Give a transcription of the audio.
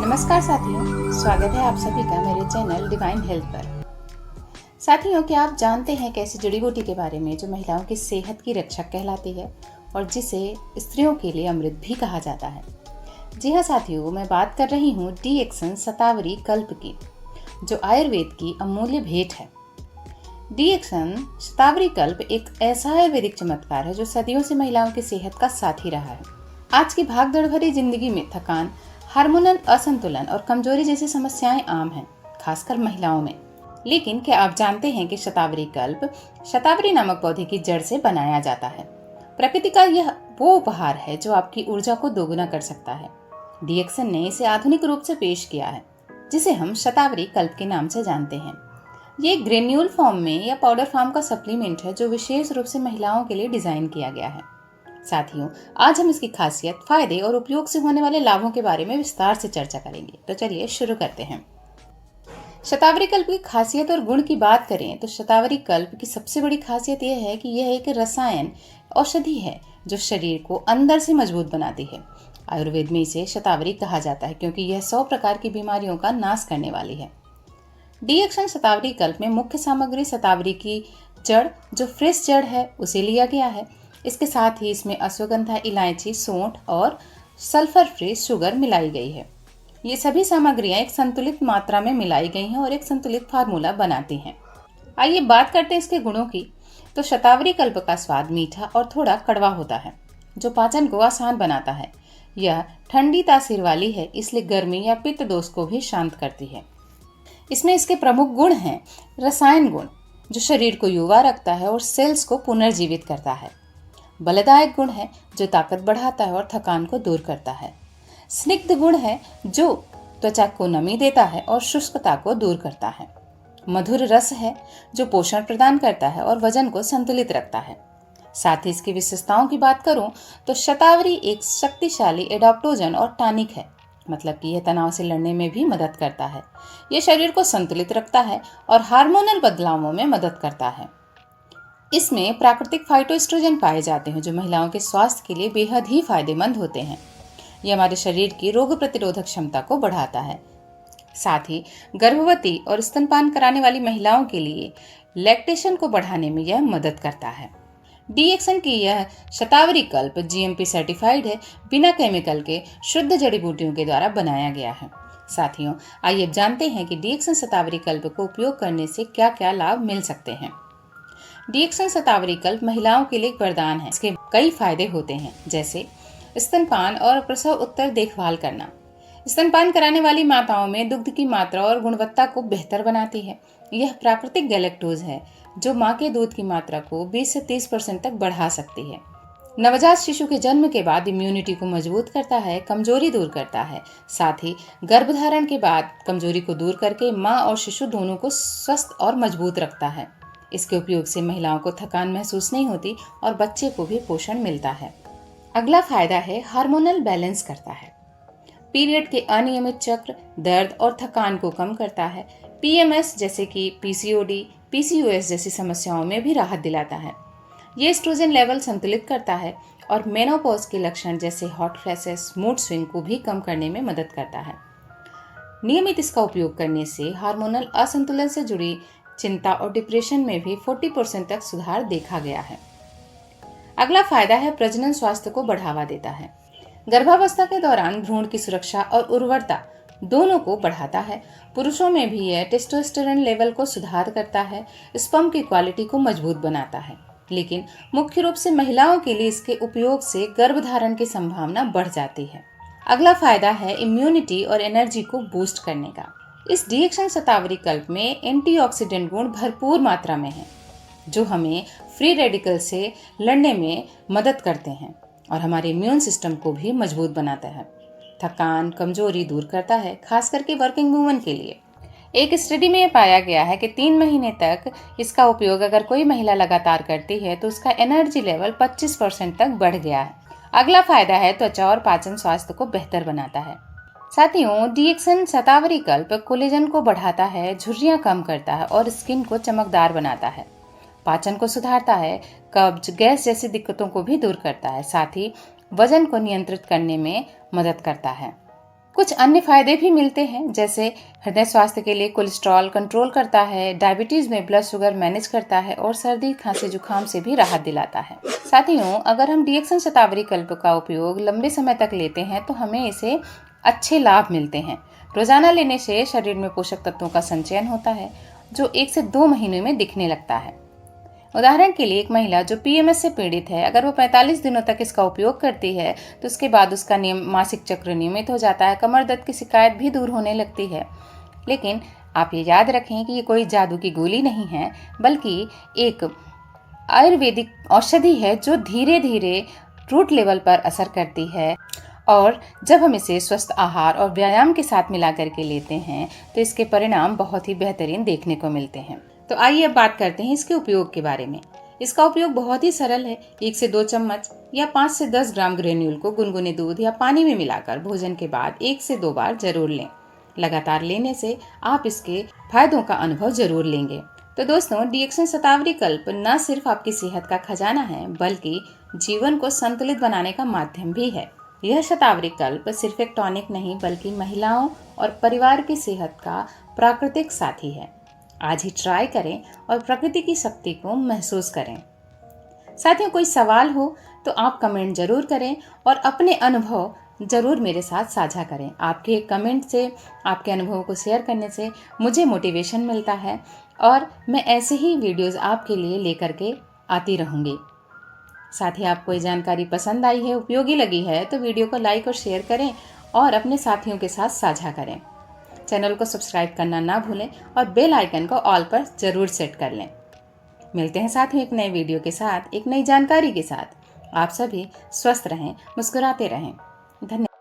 नमस्कार साथियों, स्वागत है आप सभी का मेरे चैनल डिवाइन हेल्थ पर। साथियों, क्या आप जानते हैं कैसी जड़ी बूटी के बारे में जो महिलाओं की सेहत की रक्षक कहलाती है और जिसे स्त्रियों के लिए अमृत भी कहा जाता है। जी हाँ साथियों, मैं बात कर रही हूँ डीएक्सन शतावरी कल्प की, जो आयुर्वेद की अमूल्य भेंट है। डीएक्सन शतावरी कल्प एक ऐसा आयुर्वेदिक चमत्कार है जो सदियों से महिलाओं की सेहत का साथी रहा है। आज की भागदौड़ भरी जिंदगी में थकान, हार्मोनल असंतुलन और कमजोरी जैसी समस्याएं आम हैं, खासकर महिलाओं में। लेकिन क्या आप जानते हैं कि शतावरी कल्प शतावरी नामक पौधे की जड़ से बनाया जाता है। प्रकृति का यह वो उपहार है जो आपकी ऊर्जा को दोगुना कर सकता है। डीएक्सन ने इसे आधुनिक रूप से पेश किया है, जिसे हम शतावरी कल्प के नाम से जानते हैं। ये ग्रेन्यूल फॉर्म में या पाउडर फॉर्म का सप्लीमेंट है जो विशेष रूप से महिलाओं के लिए डिजाइन किया गया है। साथियों, आज हम इसकी खासियत, फायदे और उपयोग से होने वाले लाभों के बारे में विस्तार से चर्चा करेंगे। तो चलिए शुरू करते हैं। शतावरी कल्प की खासियत और गुण की बात करें तो शतावरी कल्प की सबसे बड़ी खासियत यह है कि यह एक रसायन औषधि है जो शरीर को अंदर से मजबूत बनाती है। आयुर्वेद में इसे शतावरी कहा जाता है क्योंकि यह 100 प्रकार की बीमारियों का नाश करने वाली है। डीएक्सन शतावरी कल्प में मुख्य सामग्री शतावरी की जड़, जो फ्रेश जड़ है, उसे लिया गया है। इसके साथ ही इसमें अश्वगंधा, इलायची, सौंठ और सल्फर फ्री शुगर मिलाई गई है। ये सभी सामग्रियां एक संतुलित मात्रा में मिलाई गई हैं और एक संतुलित फार्मूला बनाती हैं। आइए बात करते हैं इसके गुणों की। तो शतावरी कल्प का स्वाद मीठा और थोड़ा कड़वा होता है, जो पाचन को आसान बनाता है। यह ठंडी तासीर वाली है, इसलिए गर्मी या पित्त दोष को भी शांत करती है। इसमें इसके प्रमुख गुण हैं रसायन गुण, जो शरीर को युवा रखता है और सेल्स को पुनर्जीवित करता है। बलदायक गुण है, जो ताकत बढ़ाता है और थकान को दूर करता है। स्निग्ध गुण है, जो त्वचा को नमी देता है और शुष्कता को दूर करता है। मधुर रस है, जो पोषण प्रदान करता है और वजन को संतुलित रखता है। साथ ही इसकी विशेषताओं की बात करूं तो शतावरी एक शक्तिशाली एडाप्टोजन और टॉनिक है, मतलब कि यह तनाव से लड़ने में भी मदद करता है। यह शरीर को संतुलित रखता है और हार्मोनल बदलावों में मदद करता है। इसमें प्राकृतिक फाइटोएस्ट्रोजन पाए जाते हैं जो महिलाओं के स्वास्थ्य के लिए बेहद ही फायदेमंद होते हैं। यह हमारे शरीर की रोग प्रतिरोधक क्षमता को बढ़ाता है। साथ ही गर्भवती और स्तनपान कराने वाली महिलाओं के लिए लैक्टेशन को बढ़ाने में यह मदद करता है। डीएक्सन की यह शतावरी कल्प जीएमपी सर्टिफाइड है, बिना केमिकल के शुद्ध जड़ी बूटियों के द्वारा बनाया गया है। साथियों, आइए अब जानते हैं कि डीएक्सन शतावरी कल्प को उपयोग करने से क्या क्या लाभ मिल सकते हैं। डीएक्सन शतावरी कल्प महिलाओं के लिए एक वरदान है। इसके कई फायदे होते हैं, जैसे स्तनपान और प्रसव उत्तर देखभाल करना। स्तनपान कराने वाली माताओं में दुग्ध की मात्रा और गुणवत्ता को बेहतर बनाती है। यह प्राकृतिक गैलेक्टोज है जो मां के दूध की मात्रा को 20 से 30% तक बढ़ा सकती है। नवजात शिशु के जन्म के बाद इम्यूनिटी को मजबूत करता है, कमजोरी दूर करता है। साथ ही गर्भधारण के बाद कमजोरी को दूर करके मां और शिशु दोनों को स्वस्थ और मजबूत रखता है। इसके उपयोग से महिलाओं को थकान महसूस नहीं होती और बच्चे को भी पोषण मिलता है। अगला फायदा है हार्मोनल बैलेंस करता है। पीरियड के अनियमित चक्र, दर्द और थकान को कम करता है। पीएमएस जैसे कि पीसीओडी, पीसीओएस जैसी समस्याओं में भी राहत दिलाता है। ये एस्ट्रोजन लेवल संतुलित करता है और मेनोपॉज के लक्षण जैसे हॉट फ्लैशेस, मूड स्विंग को भी कम करने में मदद करता है। नियमित इसका उपयोग करने से हार्मोनल असंतुलन से जुड़ी चिंता और डिप्रेशन में भी 40% तक सुधार देखा गया है। अगला फायदा है प्रजनन स्वास्थ्य को बढ़ावा देता है। गर्भावस्था के दौरान भ्रूण की सुरक्षा और उर्वरता दोनों को बढ़ाता है। पुरुषों में भी यह टेस्टोस्टेरोन लेवल को सुधार करता है, स्पर्म की क्वालिटी को मजबूत बनाता है। लेकिन मुख्य रूप से महिलाओं के लिए इसके उपयोग से गर्भधारण की संभावना बढ़ जाती है। अगला फायदा है इम्यूनिटी और एनर्जी को बूस्ट करने का। इस डीएक्सन शतावरी कल्प में एंटीऑक्सीडेंट गुण भरपूर मात्रा में है, जो हमें फ्री रेडिकल से लड़ने में मदद करते हैं और हमारे इम्यून सिस्टम को भी मजबूत बनाता है। थकान, कमजोरी दूर करता है, खास करके वर्किंग वुमन के लिए। एक स्टडी में पाया गया है कि 3 महीने तक इसका उपयोग अगर कोई महिला लगातार करती है तो उसका एनर्जी लेवल 25% तक बढ़ गया है। अगला फायदा है त्वचा और पाचन स्वास्थ्य को बेहतर बनाता है। साथियों, डीएक्सन शतावरी कल्प कोलेजन को बढ़ाता है, झुर्रियां कम करता है और स्किन को चमकदार बनाता है। पाचन को सुधारता है, कब्ज, गैस जैसी दिक्कतों को भी दूर करता है। साथ ही वजन को नियंत्रित करने में मदद करता है। कुछ अन्य फायदे भी मिलते हैं, जैसे हृदय स्वास्थ्य के लिए कोलेस्ट्रॉल कंट्रोल करता है, डायबिटीज़ में ब्लड शुगर मैनेज करता है और सर्दी खांसी जुकाम से भी राहत दिलाता है। साथियों, अगर हम डीएक्सन शतावरी कल्प का उपयोग लंबे समय तक लेते हैं तो हमें इसे अच्छे लाभ मिलते हैं। रोजाना लेने से शरीर में पोषक तत्वों का संचयन होता है जो 1 से 2 महीने में दिखने लगता है। उदाहरण के लिए, एक महिला जो पीएमएस से पीड़ित है, अगर वो 45 दिनों तक इसका उपयोग करती है तो उसके बाद उसका मासिक चक्र नियमित हो जाता है, कमर दर्द की शिकायत भी दूर होने लगती है। लेकिन आप ये याद रखें कि ये कोई जादू की गोली नहीं है, बल्कि एक आयुर्वेदिक औषधि है जो धीरे धीरे रूट लेवल पर असर करती है, और जब हम इसे स्वस्थ आहार और व्यायाम के साथ मिला करके लेते हैं तो इसके परिणाम बहुत ही बेहतरीन देखने को मिलते हैं। तो आइए अब बात करते हैं इसके उपयोग के बारे में। इसका उपयोग बहुत ही सरल है। 1 से 2 चम्मच या 5 से 10 ग्राम ग्रेन्यूल को गुनगुने दूध या पानी में मिलाकर भोजन के बाद 1 से 2 बार जरूर लें। लगातार लेने से आप इसके फायदों का अनुभव जरूर लेंगे। तो दोस्तों, डीएक्सन शतावरी कल्प न सिर्फ आपकी सेहत का खजाना है, बल्कि जीवन को संतुलित बनाने का माध्यम भी है। यह शतावरी कल्प सिर्फ एक टॉनिक नहीं, बल्कि महिलाओं और परिवार की सेहत का प्राकृतिक साथी है। आज ही ट्राई करें और प्रकृति की शक्ति को महसूस करें। साथियों, कोई सवाल हो तो आप कमेंट जरूर करें और अपने अनुभव जरूर मेरे साथ साझा करें। आपके कमेंट से, आपके अनुभवों को शेयर करने से मुझे मोटिवेशन मिलता है और मैं ऐसे ही वीडियोस आपके लिए लेकर के आती रहूँगी। साथ ही आपको ये जानकारी पसंद आई है, उपयोगी लगी है, तो वीडियो को लाइक और शेयर करें और अपने साथियों के साथ साझा करें। चैनल को सब्सक्राइब करना ना भूलें और बेल आइकन को ऑल पर जरूर सेट कर लें। मिलते हैं साथियों एक नए वीडियो के साथ, एक नई जानकारी के साथ। आप सभी स्वस्थ रहें, मुस्कुराते रहें। धन्यवाद।